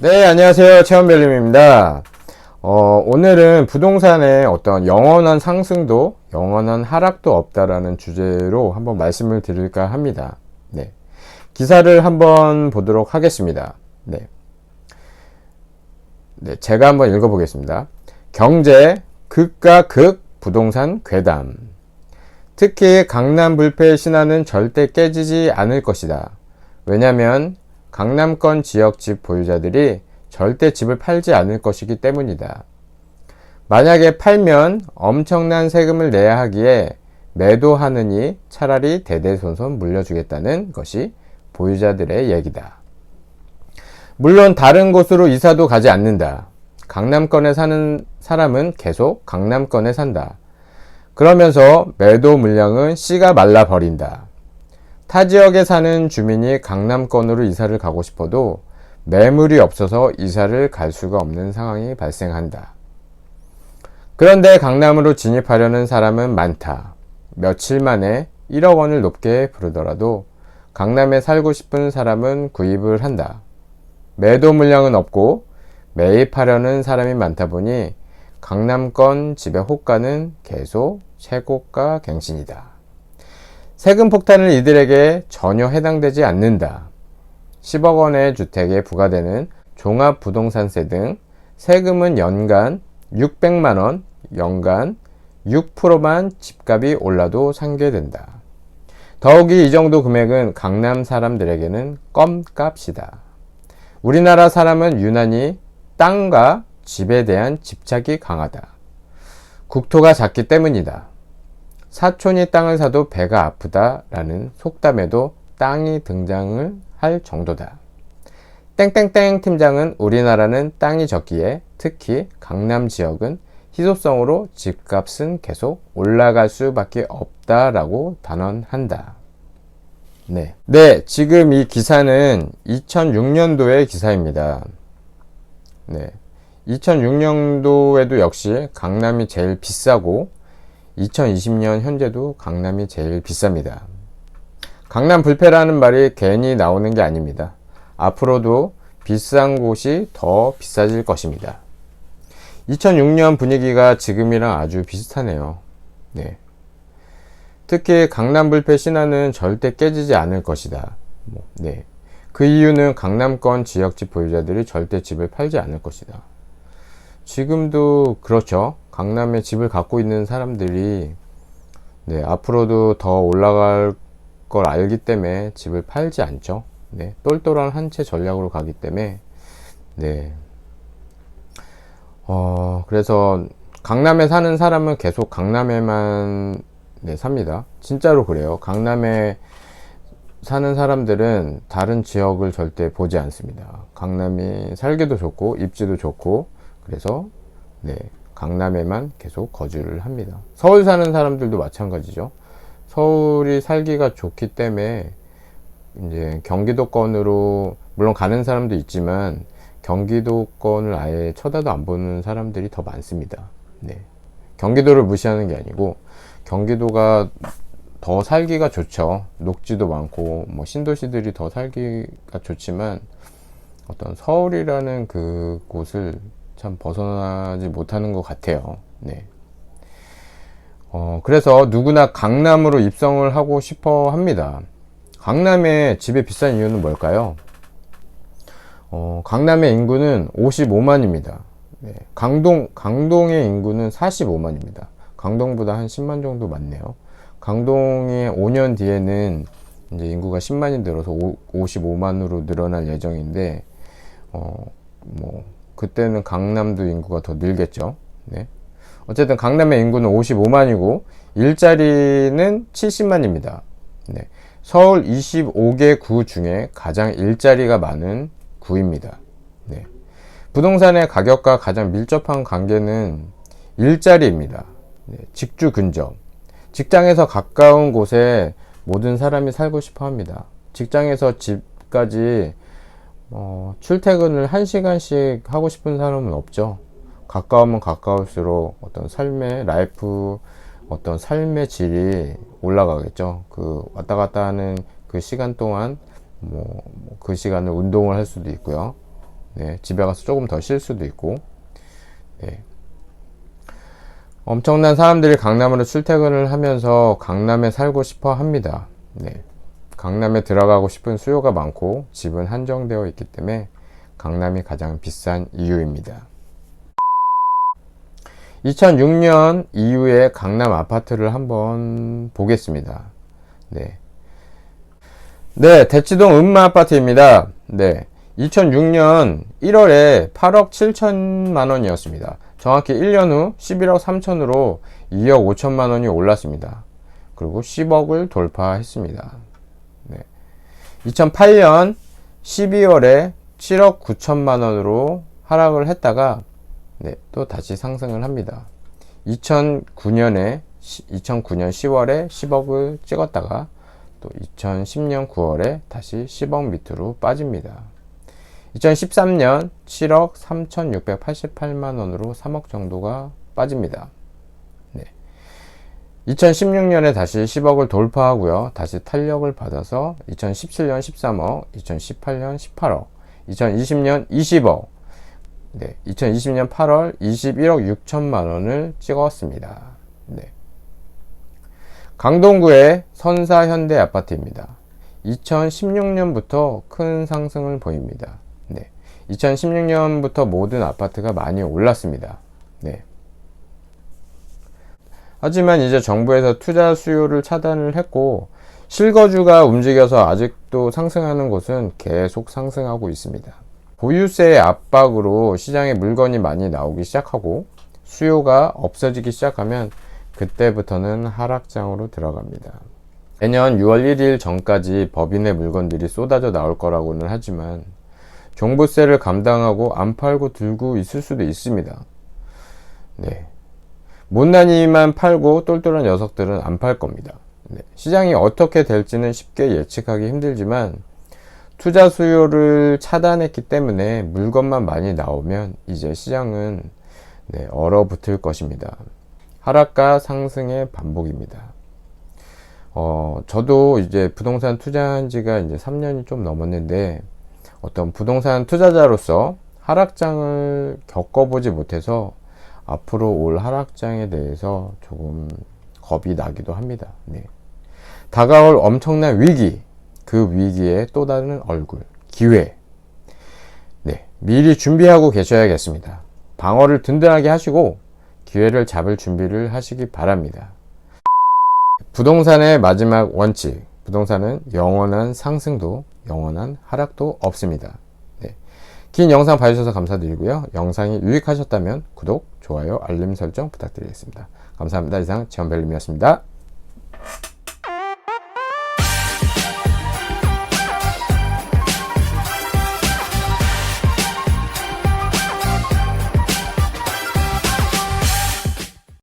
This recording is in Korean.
네, 안녕하세요. 체험별님입니다. 오늘은 부동산의 어떤 영원한 상승도, 영원한 하락도 없다라는 주제로 한번 말씀을 드릴까 합니다. 네. 기사를 한번 보도록 하겠습니다. 네. 네, 제가 한번 읽어보겠습니다. 경제, 극과 극, 부동산 괴담. 특히 강남 불패 신화는 절대 깨지지 않을 것이다. 왜냐면 강남권 지역 집 보유자들이 절대 집을 팔지 않을 것이기 때문이다. 만약에 팔면 엄청난 세금을 내야 하기에 매도하느니 차라리 대대손손 물려주겠다는 것이 보유자들의 얘기다. 물론 다른 곳으로 이사도 가지 않는다. 강남권에 사는 사람은 계속 강남권에 산다. 그러면서 매도 물량은 씨가 말라 버린다. 타 지역에 사는 주민이 강남권으로 이사를 가고 싶어도 매물이 없어서 이사를 갈 수가 없는 상황이 발생한다. 그런데 강남으로 진입하려는 사람은 많다. 며칠 만에 1억 원을 높게 부르더라도 강남에 살고 싶은 사람은 구입을 한다. 매도 물량은 없고 매입하려는 사람이 많다 보니 강남권 집의 호가는 계속 최고가 갱신이다. 세금 폭탄은 이들에게 전혀 해당되지 않는다. 10억 원의 주택에 부과되는 종합부동산세 등 세금은 연간 600만 원, 연간 6%만 집값이 올라도 상쇄된다. 더욱이 이 정도 금액은 강남 사람들에게는 껌값이다. 우리나라 사람은 유난히 땅과 집에 대한 집착이 강하다. 국토가 작기 때문이다. 사촌이 땅을 사도 배가 아프다라는 속담에도 땅이 등장을 할 정도다. 땡땡땡 팀장은 우리나라는 땅이 적기에 특히 강남 지역은 희소성으로 집값은 계속 올라갈 수밖에 없다라고 단언한다. 네, 지금 이 기사는 2006년도의 기사입니다. 네, 2006년도에도 역시 강남이 제일 비싸고 2020년 현재도 강남이 제일 비쌉니다. 강남 불패라는 말이 괜히 나오는 게 아닙니다. 앞으로도 비싼 곳이 더 비싸질 것입니다. 2006년 분위기가 지금이랑 아주 비슷하네요. 네. 특히 강남 불패 신화는 절대 깨지지 않을 것이다. 네. 그 이유는 강남권 지역집 보유자들이 절대 집을 팔지 않을 것이다. 지금도 그렇죠. 강남에 집을 갖고 있는 사람들이 네, 앞으로도 더 올라갈 걸 알기 때문에 집을 팔지 않죠. 네, 똘똘한 한 채 전략으로 가기 때문에 네. 그래서 강남에 사는 사람은 계속 강남에만 네, 삽니다. 진짜로 그래요. 강남에 사는 사람들은 다른 지역을 절대 보지 않습니다. 강남이 살기도 좋고 입지도 좋고 그래서 네, 강남에만 계속 거주를 합니다. 서울 사는 사람들도 마찬가지죠. 서울이 살기가 좋기 때문에 이제 경기도권으로 물론 가는 사람도 있지만 경기도권을 아예 쳐다도 안 보는 사람들이 더 많습니다. 네. 경기도를 무시하는 게 아니고 경기도가 더 살기가 좋죠. 녹지도 많고 뭐 신도시들이 더 살기가 좋지만 어떤 서울이라는 그곳을 참 벗어나지 못하는 것 같아요. 네. 그래서 누구나 강남으로 입성을 하고 싶어 합니다. 강남에 집이 비싼 이유는 뭘까요? 강남의 인구는 55만입니다. 네. 강동의 인구는 45만입니다. 강동보다 한 10만 정도 많네요. 강동이 5년 뒤에는 이제 인구가 10만이 늘어서 55만으로 늘어날 예정인데, 그때는 강남도 인구가 더 늘겠죠. 네. 어쨌든 강남의 인구는 55만이고, 일자리는 70만입니다. 네. 서울 25개 구 중에 가장 일자리가 많은 구입니다. 네. 부동산의 가격과 가장 밀접한 관계는 일자리입니다. 네. 직주 근접. 직장에서 가까운 곳에 모든 사람이 살고 싶어 합니다. 직장에서 집까지 출퇴근을 1시간씩 하고 싶은 사람은 없죠. 가까우면 가까울수록 어떤 삶의 질이 올라가겠죠. 그 왔다 갔다 하는 그 시간 동안 그 시간을 운동을 할 수도 있고요. 네, 집에 가서 조금 더 쉴 수도 있고. 네. 엄청난 사람들이 강남으로 출퇴근을 하면서 강남에 살고 싶어 합니다. 네. 강남에 들어가고 싶은 수요가 많고 집은 한정되어 있기 때문에 강남이 가장 비싼 이유입니다. 2006년 이후에 강남 아파트를 한번 보겠습니다. 네. 네, 대치동 은마 아파트입니다. 네. 2006년 1월에 8억 7천만 원이었습니다. 정확히 1년 후 11억 3천으로 2억 5천만 원이 올랐습니다. 그리고 10억을 돌파했습니다. 네. 2008년 12월에 7억 9천만 원으로 하락을 했다가 네, 또 다시 상승을 합니다. 2009년 10월에 10억을 찍었다가 또 2010년 9월에 다시 10억 밑으로 빠집니다. 2013년 7억 3,688만 원으로 3억 정도가 빠집니다. 네. 2016년에 다시 10억을 돌파하고요. 다시 탄력을 받아서 2017년 13억, 2018년 18억, 2020년 20억, 네, 2020년 8월 21억 6천만 원을 찍었습니다. 네. 강동구의 선사현대 아파트입니다. 2016년부터 큰 상승을 보입니다. 네. 2016년부터 모든 아파트가 많이 올랐습니다. 네. 하지만 이제 정부에서 투자 수요를 차단을 했고 실거주가 움직여서 아직도 상승하는 곳은 계속 상승하고 있습니다. 보유세의 압박으로 시장에 물건이 많이 나오기 시작하고 수요가 없어지기 시작하면 그때부터는 하락장으로 들어갑니다. 내년 6월 1일 전까지 법인의 물건들이 쏟아져 나올 거라고는 하지만 종부세를 감당하고 안 팔고 들고 있을 수도 있습니다. 네. 못난이만 팔고 똘똘한 녀석들은 안 팔 겁니다. 네. 시장이 어떻게 될지는 쉽게 예측하기 힘들지만 투자 수요를 차단했기 때문에 물건만 많이 나오면 이제 시장은 네, 얼어붙을 것입니다. 하락과 상승의 반복입니다. 저도 이제 부동산 투자한 지가 이제 3년이 좀 넘었는데 어떤 부동산 투자자로서 하락장을 겪어보지 못해서 앞으로 올 하락장에 대해서 조금 겁이 나기도 합니다. 네. 다가올 엄청난 위기, 그 위기의 또 다른 얼굴, 기회. 네, 미리 준비하고 계셔야겠습니다. 방어를 든든하게 하시고 기회를 잡을 준비를 하시기 바랍니다. 부동산의 마지막 원칙, 부동산은 영원한 상승도 영원한 하락도 없습니다. 네. 긴 영상 봐주셔서 감사드리고요. 영상이 유익하셨다면 구독, 좋아요, 알림 설정 부탁드리겠습니다. 감사합니다. 이상 지원벨님이었습니다.